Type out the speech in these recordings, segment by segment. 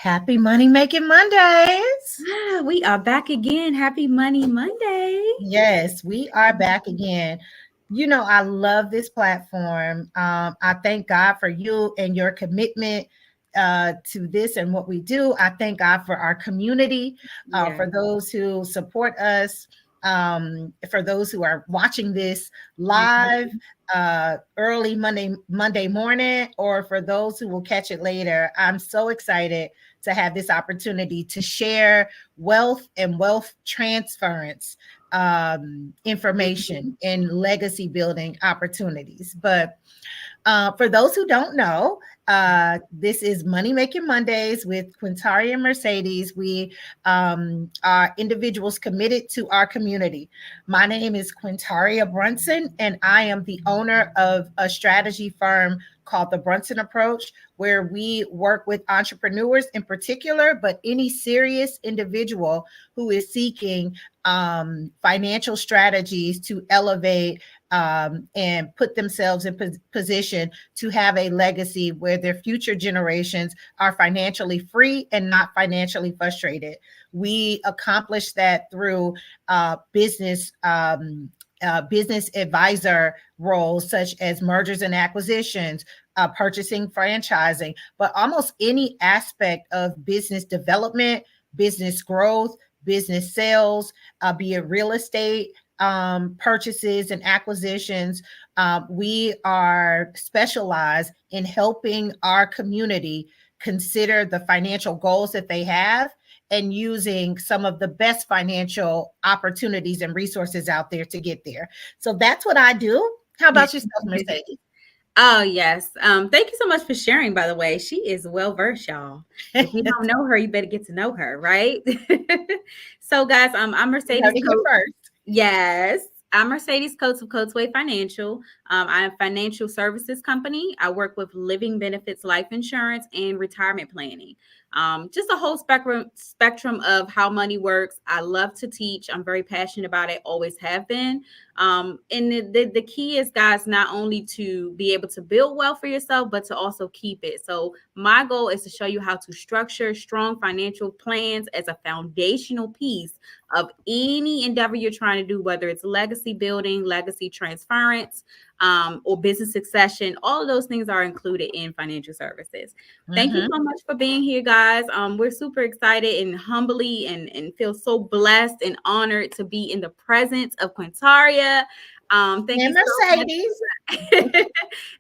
Happy Money Making Mondays. We are back again. Happy Money Monday. Yes, we are back again. I love this platform. I thank God for you and your commitment to this and what we do. I thank God for our community, Yeah. for those who support us, for those who are watching this live early Monday morning, or for those who will catch it later. I'm so excited to have this opportunity to share wealth and wealth transference information and legacy building opportunities. But for those who don't know, this is Money Making Mondays with Quintaria and Mercedes. We are individuals committed to our community. My name is Quintaria Brunson, and I am the owner of a strategy firm called the Brunson Approach, where we work with entrepreneurs in particular, but any serious individual who is seeking financial strategies to elevate and put themselves in position to have a legacy where their future generations are financially free and not financially frustrated. We accomplish that through business advisor roles such as mergers and acquisitions, purchasing, franchising, but almost any aspect of business development, business growth, business sales, be it real estate, purchases and acquisitions. We are specialized in helping our community consider the financial goals that they have and using some of the best financial opportunities and resources out there to get there. So that's what I do. How about yourself, Mercedes? Oh, yes. Thank you so much for sharing, by the way. She is well versed, y'all. If you don't know her, you better get to know her, right? So, guys, I'm Mercedes Coates. First. Yes. I'm Mercedes Coates of Coatesway Financial. I'm a financial services company. I work with living benefits, life insurance, and retirement planning. Just a whole spectrum of how money works. I love to teach. I'm very passionate about it, always have been. And the key is, guys, not only to be able to build wealth for yourself, but to also keep it. So my goal is to show you how to structure strong financial plans as a foundational piece of any endeavor you're trying to do, whether it's legacy building, legacy transference, or business succession. All of those things are included in financial services. Thank you so much for being here, guys. We're super excited and humbly and feel so blessed and honored to be in the presence of Quintaria. Thank you, Mercedes. So much.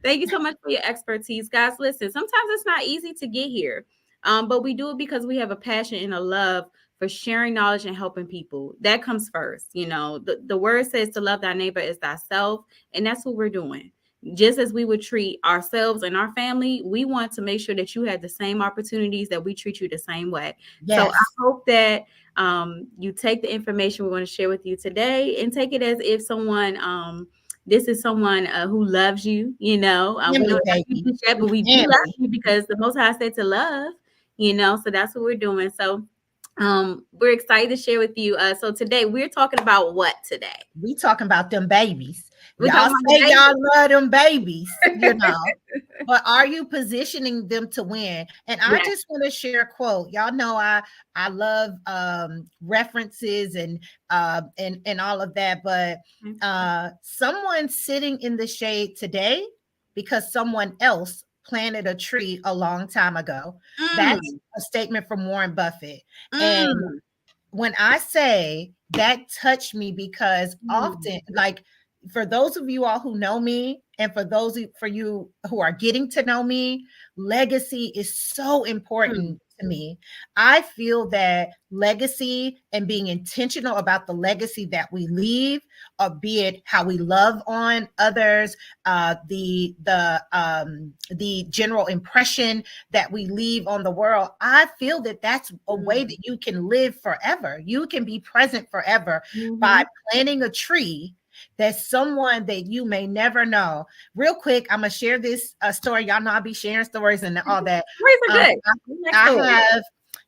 Thank you so much for your expertise, guys. Listen, sometimes it's not easy to get here, but we do it because we have a passion and a love for sharing knowledge and helping people. That comes first. You know, the word says to love thy neighbor as thyself, and that's what we're doing. Just as we would treat ourselves and our family, we want to make sure that you have the same opportunities, that we treat you the same way. Yes. So I hope that you take the information we're going to share with you today and take it as if someone this is someone who loves you. You know, we don't have to yet, but we do love you because the Most High said to love. You know, so that's what we're doing. So we're excited to share with you. So today we're talking about what today? We talking about them babies. Y'all say y'all love them babies, you know, but are you positioning them to win? And I just want to share a quote. Y'all know I love references and all of that, but someone sitting in the shade today because someone else planted a tree a long time ago. That's a statement from Warren Buffett. And when I say that touched me, because often, like, for those of you all who know me, and for you who are getting to know me, legacy is so important to me. I feel that legacy and being intentional about the legacy that we leave, be it how we love on others, the general impression that we leave on the world. I feel that that's a way that you can live forever. You can be present forever by planting a tree that's someone that you may never know. Real quick, I'm gonna share this story. Y'all know I'll be sharing stories and all that. Stories are good. I have,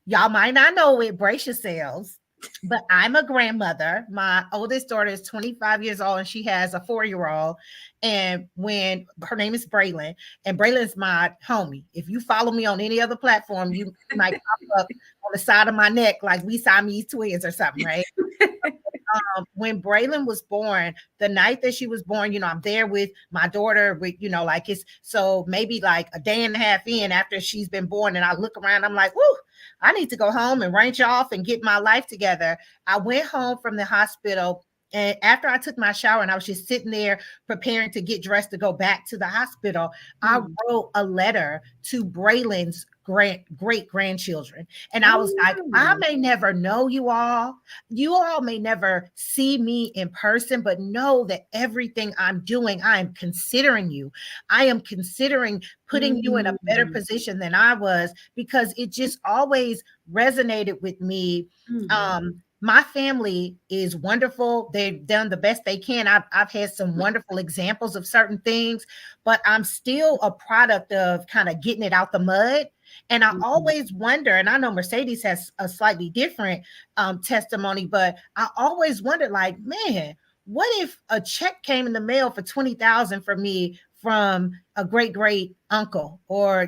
y'all might not know it, brace yourselves. but I'm a grandmother. My oldest daughter is 25 years old and she has a 4-year-old. And when her name is Braylon, and Braylon's my homie. If you follow me on any other platform, you might pop up on the side of my neck like we Siamese twins or something, right? When Braylon was born, the night that she was born, I'm there with my daughter, with, like it's so maybe like a day and a half in after she's been born. And I look around, I'm like, whoo, I need to go home and range off and get my life together. I went home from the hospital. And after I took my shower and I was just sitting there preparing to get dressed to go back to the hospital, I wrote a letter to Braylon's great grandchildren. And I was like, I may never know you all. You all may never see me in person, but know that everything I'm doing, I am considering you. I am considering putting you in a better position than I was, because it just always resonated with me. My family is wonderful. They've done the best they can. I've had some wonderful examples of certain things, but I'm still a product of kind of getting it out the mud. And I always wonder, and I know Mercedes has a slightly different testimony, but I always wonder, like, man, what if a check came in the mail for 20,000 for me from a great uncle, or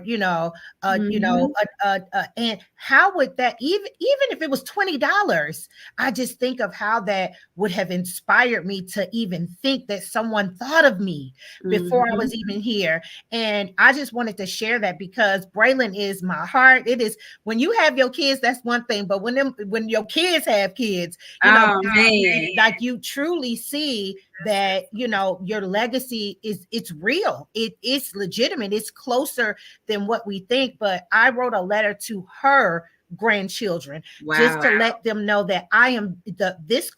and how would that, even if it was $20, I just think of how that would have inspired me to even think that someone thought of me before I was even here. And I just wanted to share that, because Braylon is my heart. It is, when you have your kids, that's one thing, but when your kids have kids, like you truly see that your legacy it's real, it's legitimate, it's closer than what we think. But I wrote a letter to her grandchildren just to let them know that I am this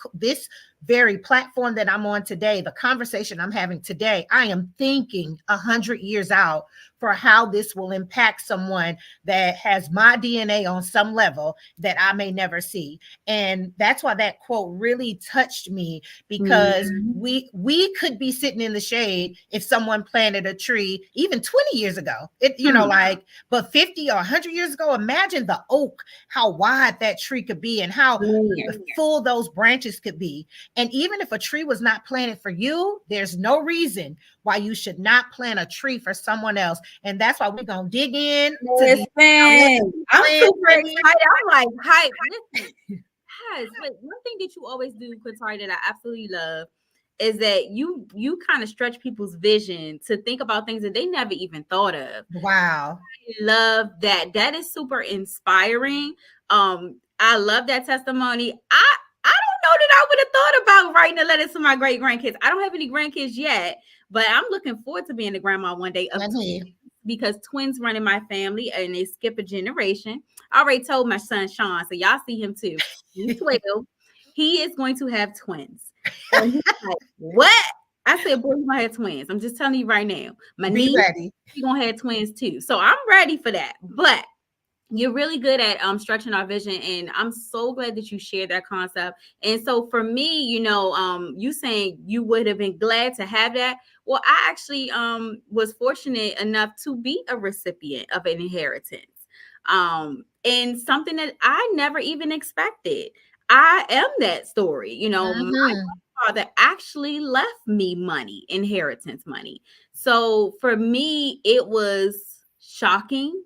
very platform that I'm on today, the conversation I'm having today, I am thinking 100 years out for how this will impact someone that has my DNA on some level that I may never see. And that's why that quote really touched me, because we could be sitting in the shade if someone planted a tree even 20 years ago. But 50 or 100 years ago, imagine the oak, how wide that tree could be and how full those branches could be. And even if a tree was not planted for you, there's no reason why you should not plant a tree for someone else. And that's why we're going to dig in. I'm super excited. I'm like, hype. Listen, yes, but one thing that you always do, Quintaria, that I absolutely love is that you kind of stretch people's vision to think about things that they never even thought of. Wow. I love that. That is super inspiring. I love that testimony. I don't know that I would have thought about writing a letter to my great grandkids. I don't have any grandkids yet, but I'm looking forward to being a grandma one day because twins run in my family and they skip a generation. I already told my son Sean, so y'all see him too. He's 12. He is going to have twins. And he's like, what? I said, boy, you're gonna have twins. I'm just telling you right now. My niece, she's gonna have twins too. So I'm ready for that. But you're really good at stretching our vision, and I'm so glad that you shared that concept. And so for me, you saying you would have been glad to have that. Well, I actually was fortunate enough to be a recipient of an inheritance, and something that I never even expected. I am that story. My father actually left me money, inheritance money. So for me, it was shocking.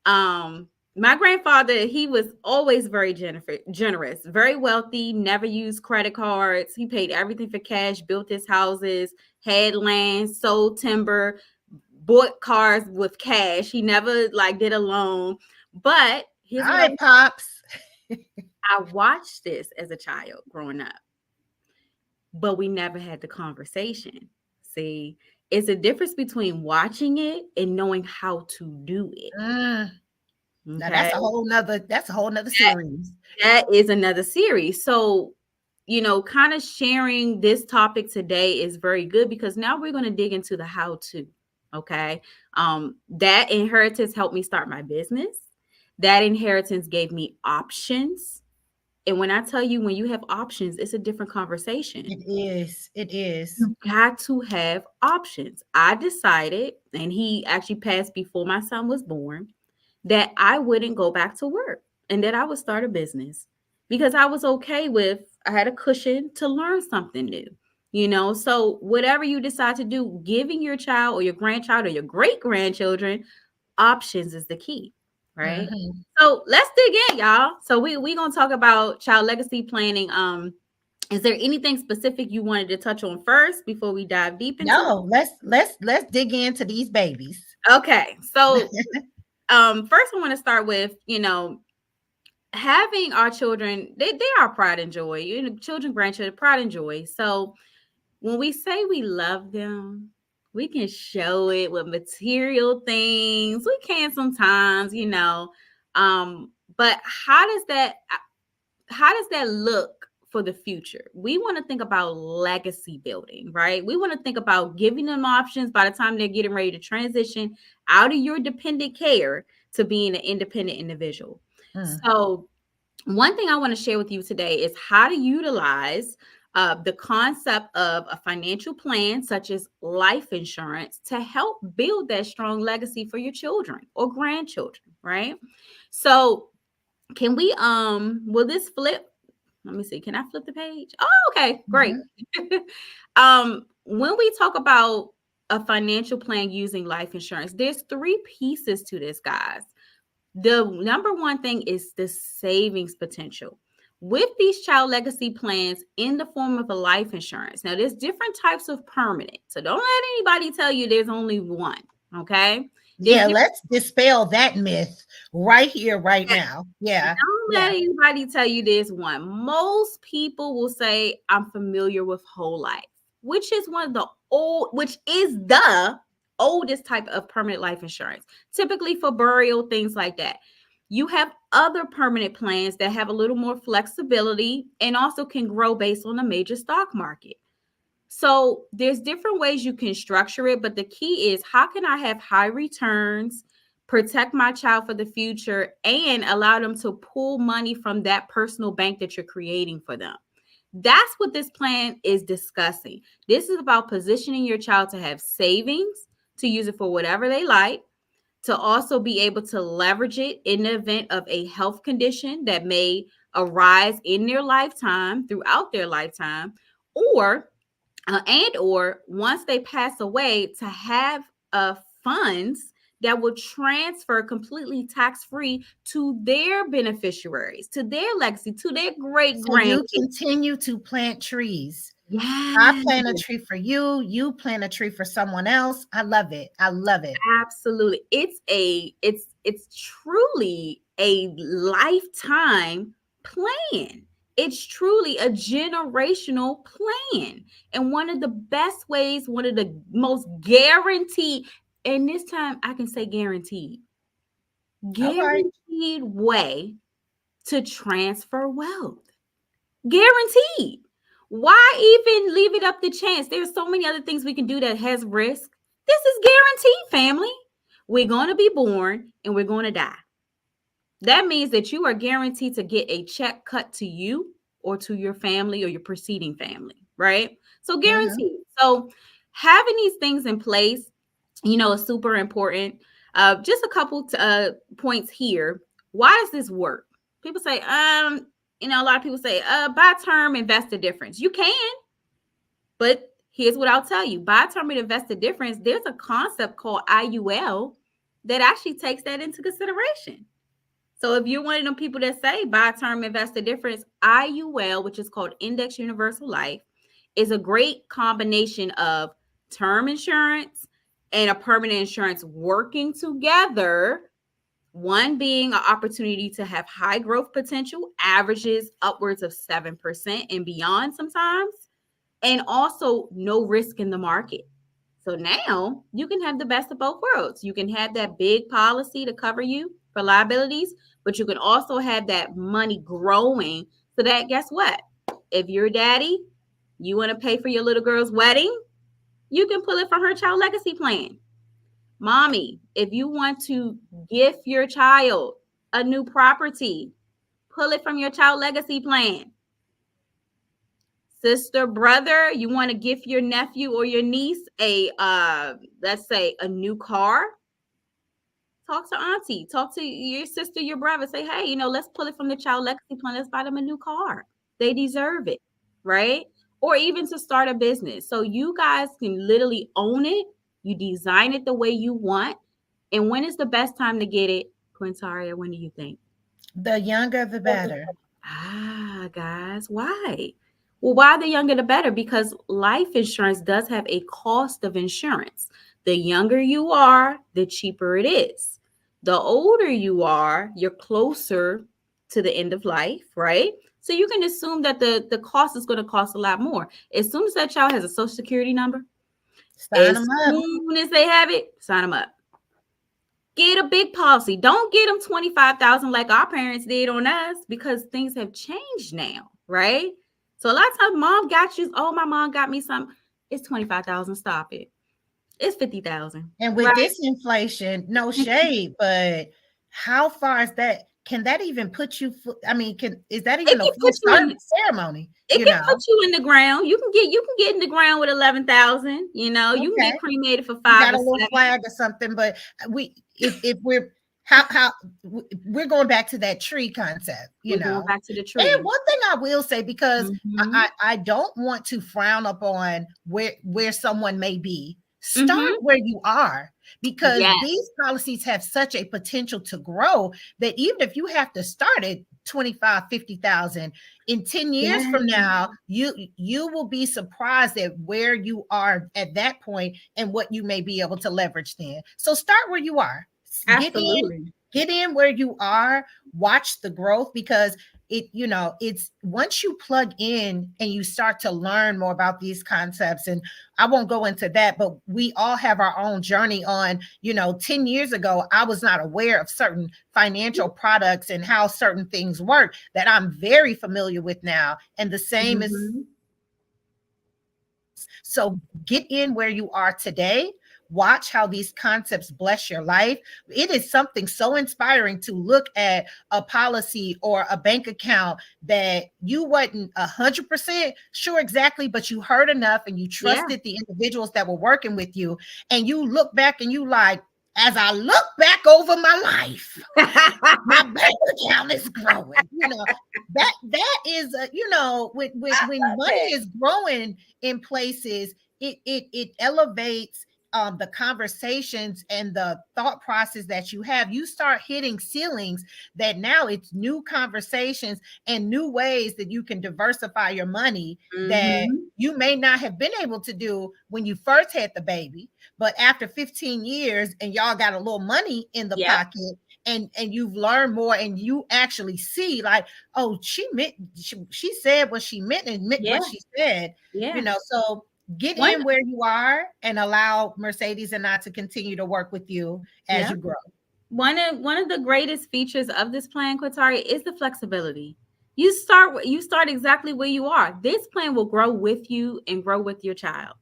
My grandfather, he was always very generous, very wealthy, never used credit cards. He paid everything for cash, built his houses, had land, sold timber, bought cars with cash. He never did a loan. But Pops. I watched this as a child growing up, but we never had the conversation. See, it's a difference between watching it and knowing how to do it. Okay. Now that's a whole nother series. That is another series. So, kind of sharing this topic today is very good, because now we're going to dig into the how to. Okay. That inheritance helped me start my business. That inheritance gave me options. And when I tell you, when you have options, it's a different conversation. It is. You got to have options. I decided, and he actually passed before my son was born, that I wouldn't go back to work and that I would start a business. because I was okay with, I had a cushion to learn something new. So whatever you decide to do, giving your child or your grandchild or your great grandchildren options is the key, right? Mm-hmm. So let's dig in, y'all. So we gonna talk about child legacy planning. Is there anything specific you wanted to touch on first before we dive deep into it? No, let's dig into these babies. Okay, so first I want to start with, having our children, they are pride and joy. Children, grandchildren, pride and joy. So when we say we love them, we can show it with material things. We can sometimes, but how does that look for the future? We want to think about legacy building, right? We want to think about giving them options by the time they're getting ready to transition out of your dependent care to being an independent individual. Mm. So one thing I want to share with you today is how to utilize the concept of a financial plan, such as life insurance, to help build that strong legacy for your children or grandchildren, right? So, can we, will this flip? Let me see. Can I flip the page? Oh, okay, great. Mhm. When we talk about a financial plan using life insurance, there's three pieces to this, guys. The number one thing is the savings potential. With these child legacy plans in the form of a life insurance. Now, there's different types of permanent. So don't let anybody tell you there's only one. Okay. There's Yeah, different. let's dispel that myth right here, right now. Yeah, Don't let yeah. anybody tell you there's one. Most people will say, I'm familiar with whole life, which is the oldest type of permanent life insurance, typically for burial, things like that. You have other permanent plans that have a little more flexibility and also can grow based on the major stock market. So there's different ways you can structure it, but the key is, how can I have high returns, protect my child for the future, and allow them to pull money from that personal bank that you're creating for them? That's what this plan is discussing. This is about positioning your child to have savings, to use it for whatever they like, to also be able to leverage it in the event of a health condition that may arise in their lifetime, throughout their lifetime, or and or once they pass away, to have funds that will transfer completely tax free to their beneficiaries, to their legacy, to their great So you grandkids. continue to plant trees. I Yes, plant a tree for you, you plant a tree for someone else. I love it. I love it. absolutely. It's truly a lifetime plan. It's truly a generational plan. And one of the best ways, one of the most guaranteed, and this time I can say All right. guaranteed way to transfer wealth. Guaranteed. Why even leave it up to chance? There's so many other things we can do that has risk. This is guaranteed, family. We're going to be born and we're going to die. That means that you are guaranteed to get a check cut to you or to your family or your preceding family, right? So Mhm. guaranteed. So having these things in place, is super important. Just a couple points here. Why does this work? People say, a lot of people say, buy term, invest the difference. You can, but here's what I'll tell you: buy term and invest the difference. There's a concept called IUL that actually takes that into consideration. So if you're one of them people that say buy term, invest the difference, IUL, which is called Index Universal Life, is a great combination of term insurance and a permanent insurance working together. One being an opportunity to have high growth potential, averages upwards of 7% and beyond sometimes, and also no risk in the market. So now you can have the best of both worlds. You can have that big policy to cover you for liabilities, but you can also have that money growing so that, guess what? If you're daddy, you want to pay for your little girl's wedding, you can pull it from her child legacy plan. Mommy, if you want to gift your child a new property, pull it from your child legacy plan. Sister, brother, you want to gift your nephew or your niece a let's say a new car, Talk to auntie, talk to your sister, your brother. Say, hey, let's pull it from the child legacy plan. Let's buy them a new car. They deserve it, right? Or even to start a business. So you guys can literally own it. You design it the way you want. And when is the best time to get it, Quintaria? When do you think? The younger, the better. Guys, why? Well, why the younger the better? Because life insurance does have a cost of insurance. The younger you are, the cheaper it is. The older you are, you're closer to the end of life, right? So you can assume that the cost is going to cost a lot more. As soon as that child has a social security number, Sign as them up. soon as they have it, sign them up. Get a big policy. Don't get them 25,000 like our parents did on us, because things have changed now, right? So a lot of times mom got you, oh, my mom got me something. It's 25,000. Stop it. It's 50,000. And with this inflation, no shade, but how far is that? Can that even put you? I mean, is that even a full ceremony? It can put you in the ground. You can get in the ground with 11,000. You can get cremated for 5. You got a little flag or something. But if we're how we're going back to that tree concept, going back to the tree. And one thing I will say, because I don't want to frown upon where someone may be. Start where you are, because these policies have such a potential to grow that even if you have to start at 25, 50,000 in 10 years from now, you will be surprised at where you are at that point and what you may be able to leverage then. So start where you are. Absolutely. Get in where you are, watch the growth, because it's once you plug in and you start to learn more about these concepts, and I won't go into that, but we all have our own journey on, 10 years ago, I was not aware of certain financial products and how certain things work that I'm very familiar with now. And the same is, so get in where you are today. Watch how these concepts bless your life. It is something so inspiring to look at a policy or a bank account that you wasn't 100% sure exactly, but you heard enough and you trusted the individuals that were working with you. And you look back and you like, as I look back over my life, my bank account is growing. That is, when money is growing in places, it elevates the conversations and the thought process that you have. You start hitting ceilings that now it's new conversations and new ways that you can diversify your money that you may not have been able to do when you first had the baby. But after 15 years and y'all got a little money in the pocket, and you've learned more, and you actually see like, oh, she said what she meant and meant what she said. So get in where you are and allow Mercedes and I to continue to work with you as you grow. One of the greatest features of this plan, Quintaria, is the flexibility. You start exactly where you are. This plan will grow with you and grow with your child.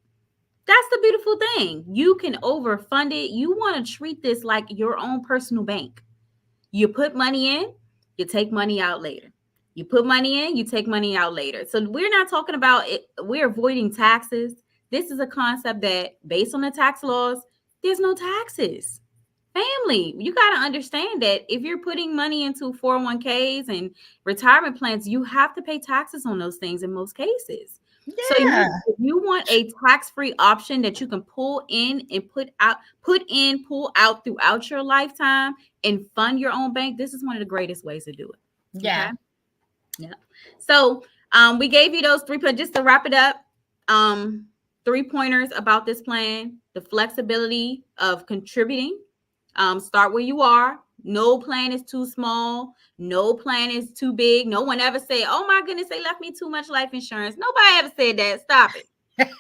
That's the beautiful thing. You can overfund it. You want to treat this like your own personal bank. You put money in, you take money out later. You put money in, you take money out later. So we're not talking about it. We're avoiding taxes. This is a concept that, based on the tax laws, there's no taxes. Family, you got to understand that if you're putting money into 401ks and retirement plans, you have to pay taxes on those things in most cases. So if you want a tax-free option that you can pull in and pull out throughout your lifetime and fund your own bank, this is one of the greatest ways to do it. Yeah. Okay? Yeah. So we gave you those 3 points just to wrap it up. 3 pointers about this plan: the flexibility of contributing. Start where you are. No plan is too small. No plan is too big. No one ever say, oh my goodness, they left me too much life insurance. Nobody ever said that. Stop it.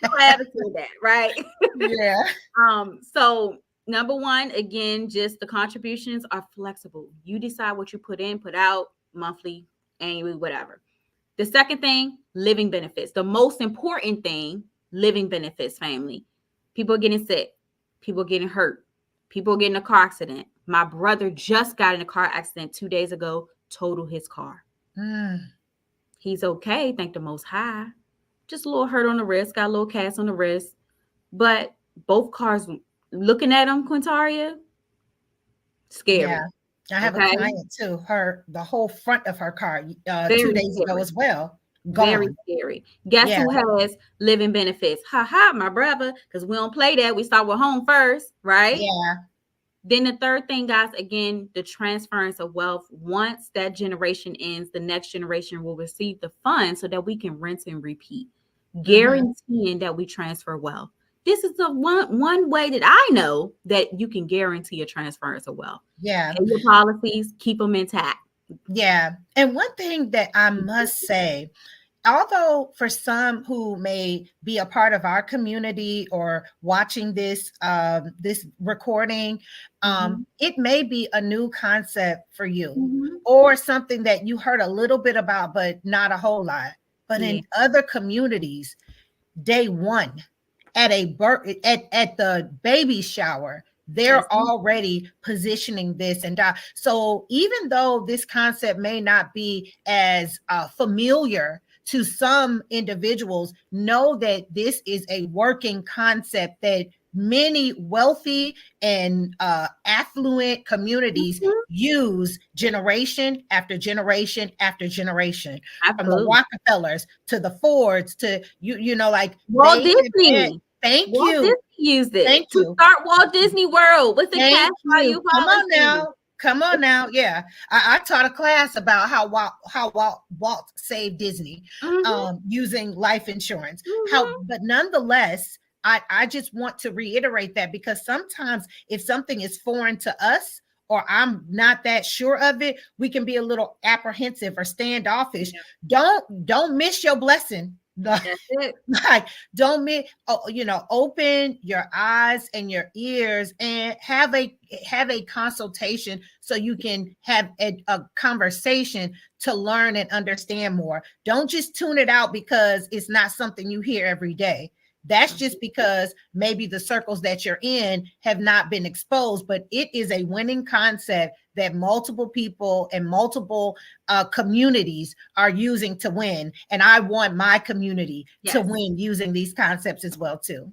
Nobody ever said that, right? Yeah. So number one, again, just the contributions are flexible. You decide what you put in, put out, monthly, annually, whatever. The second thing, living benefits. The most important thing, living benefits, family. People are getting sick. People are getting hurt. People get in a car accident. My brother just got in a car accident 2 days ago, totaled his car. He's okay, thank the Most High. Just a little hurt on the wrist, got a little cast on the wrist. But both cars, looking at him, Quintaria, Scary. Yeah. I have a Okay. client too. The whole front of her car 2 Very days ago scary. as well, Very gone. scary. Guess Yeah, who has living benefits? Ha ha, my brother. Because we don't play that. We start with home first, right? yeah, Then the third thing, guys, again, the transference of wealth. Once that generation ends, the next generation will receive the funds so that we can rinse and repeat, mhm, guaranteeing that we transfer wealth. This is the one way that I know that you can guarantee a transference of wealth. yeah, Pay your policies, keep them intact. yeah. And one thing that I must say, although for some who may be a part of our community or watching this recording, Mm-hmm. it may be a new concept for you Mm-hmm. or something that you heard a little bit about, but not a whole lot. But Yeah. in other communities, day one at a birth at the baby shower, That's they're it. already positioning this. And so even though this concept may not be as familiar to some individuals, know that this is a working concept that many wealthy and affluent communities Mhm. use generation after generation after generation, from the Absolutely. Rockefellers to the Fords to like Walt they have been. Disney. Thank Walt you. Disney used it Thank to you. start Walt Disney World with the cash Thank you. value Come on policy. now. Come on now. Yeah. I taught a class about how Walt saved Disney Mhm. using life insurance. Mhm. But nonetheless, I just want to reiterate that, because sometimes if something is foreign to us or I'm not that sure of it, we can be a little apprehensive or standoffish. Yeah, Don't miss your blessing. that's it. Like, don't make open your eyes and your ears and have a consultation so you can have a conversation to learn and understand more. Don't just tune it out because it's not something you hear every day. That's just because maybe the circles that you're in have not been exposed, but it is a winning concept that multiple people and multiple communities are using to win. And I want my community to Yes, win using these concepts as well too.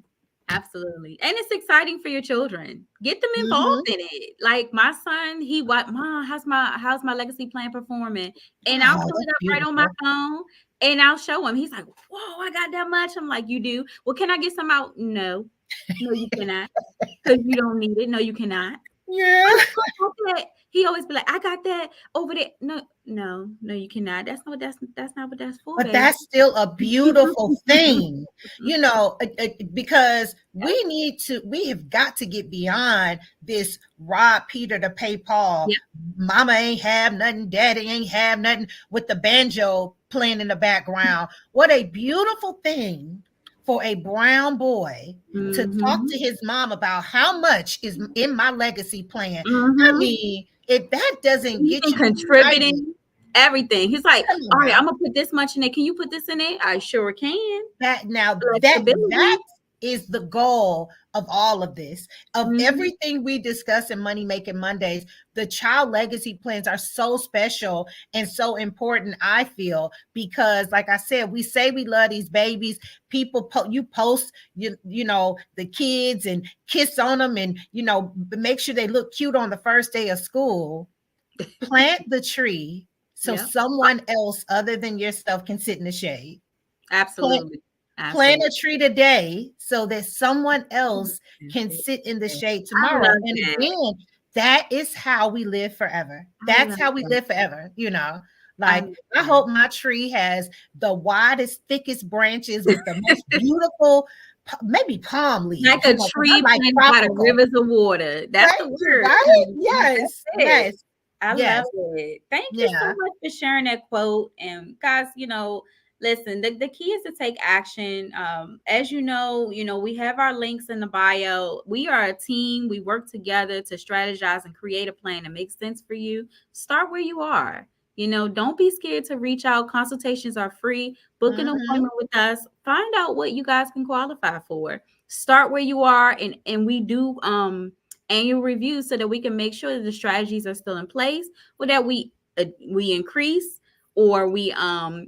absolutely. And it's exciting for your children. Get them involved Mm-hmm. in it. Like my son, he what, Mom, how's my legacy plan performing? And I'll Oh, pull that's it up right on my beautiful. phone and I'll show him. He's like, whoa, I got that much. I'm like, you do? Well, can I get some out? No. No, you cannot. Because you don't need it. No, you cannot. Yeah. I got that. He always be like, I got that over there. No, no, no, you cannot. That's not what that's for, But baby. that's still a beautiful thing, because we have got to get beyond this rob Peter to pay Paul. Yep. Mama ain't have nothing, daddy ain't have nothing, with the banjo playing in the background. What a beautiful thing for a brown boy to talk Mm-hmm. to his mom about how much is in my legacy plan. I Mm-hmm. mean, if that doesn't get Even you excited, contributing everything. He's like, come on all right, now. I'm gonna put this much in it. Can you put this in it? I sure can. That now that Flexibility. is the goal of all of this, of Mm-hmm. everything we discuss in Money Making Mondays. The child legacy plans are so special and so important, I feel, because like I said, we say we love these babies. People you post the kids and kiss on them, and make sure they look cute on the first day of school. Plant the tree so Yep. someone else other than yourself can sit in the shade. Plant Absolutely. Plant Absolutely. a tree today so that someone else That's can it. sit in the shade I tomorrow. love And that. again, that is how we live forever. I That's love how we that. live forever. I Like, love I that. hope my tree has the widest, thickest branches with the most beautiful, maybe palm Like leaves, a 'cause I tree like planted by the tropical. rivers of water. That's the Thank you, word. right? That's Yes, it. yes, I love yes. it. Thank you so Yeah. much for sharing that quote. And guys, listen, the key is to take action. As we have our links in the bio. We are a team. We work together to strategize and create a plan that makes sense for you. Start where you are. Don't be scared to reach out. Consultations are free. Book an Hmm. appointment with us. Find out what you guys can qualify for. Start where you are, and we do annual reviews so that we can make sure that the strategies are still in place, or that we increase or we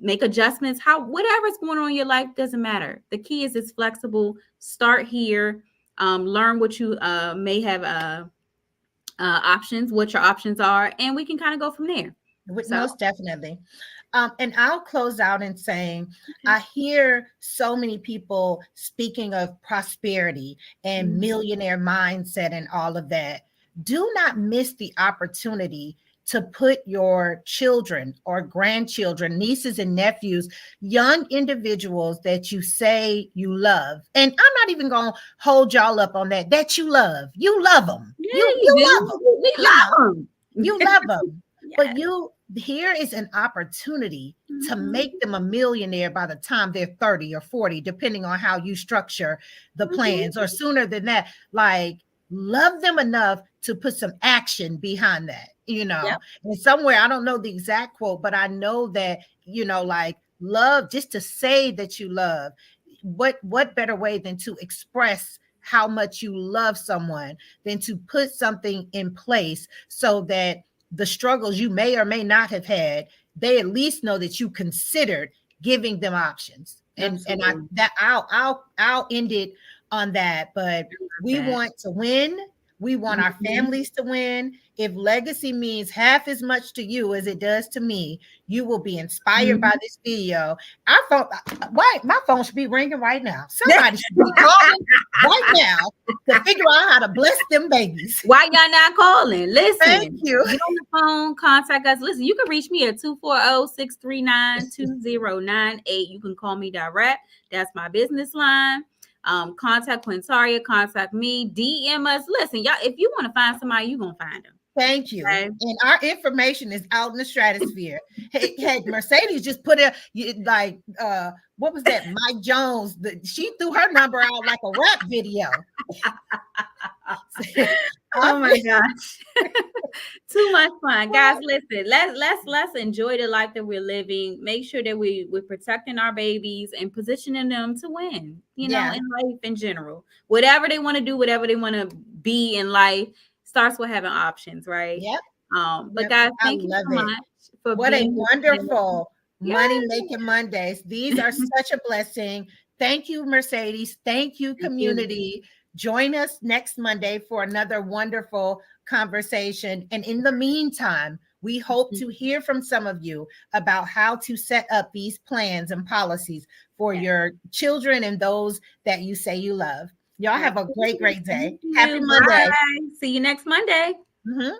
make adjustments. Whatever's going on in your life doesn't matter. The key is it's flexible. Start here. Learn what you may have options, what your options are, and we can kind of go from there. So, Most definitely. And I'll close out in saying, okay. I hear so many people speaking of prosperity and Mhm. millionaire mindset and all of that. Do not miss the opportunity to put your children or grandchildren, nieces and nephews, young individuals that you say you love. And I'm not even going to hold y'all up on that you love. You love them. Yeah, You you love them. do. We You know, love them. you love them. But Yes. you, here is an opportunity to Mhm. make them a millionaire by the time they're 30 or 40, depending on how you structure the Mhm. plans, or sooner than that. Like, love them enough to put some action behind that, Yep. And somewhere, I don't know the exact quote, but I know that, like, love, just to say that you love, what better way than to express how much you love someone than to put something in place so that the struggles you may or may not have had, they at least know that you considered giving them options. And I Absolutely. that I'll end it on that. But I love we that. want to win. We want our Mhm. families to win. If legacy means half as much to you as it does to me, you will be inspired by Mhm. this video. Our phone, why my phone should be ringing right now. Somebody should be calling right now to figure out how to bless them babies. Why y'all not calling? Thank Listen, you. get on the phone, contact us. Listen, you can reach me at 240-639-2098. You can call me direct. That's my business line. Contact Quintaria, contact me, DM us. Listen, y'all, if you want to find somebody, you're gonna find them. Thank you. Okay. And our information is out in the stratosphere. Hey, Mercedes just put a like what was that? Mike Jones. She threw her number out like a rap video. Oh my gosh. Too much fun. Guys, listen, let's enjoy the life that we're living. Make sure that we're protecting our babies and positioning them to win, Yeah. in life in general. Whatever they want to do, whatever they want to be in life, starts with having options, right? Yep. But Yep. guys, I thank you love so it. much for What a being here today. wonderful money Yeah. making Mondays. These are such a blessing. Thank you, Mercedes. Thank you, Thank you. community. Join us next Monday for another wonderful conversation. And in the meantime, we hope to hear from some of you about how to set up these plans and policies for Yeah. your children and those that you say you love. Y'all have a great, Absolutely. great Thank day. Happy you. Monday. Bye. See you next Monday. Mhm.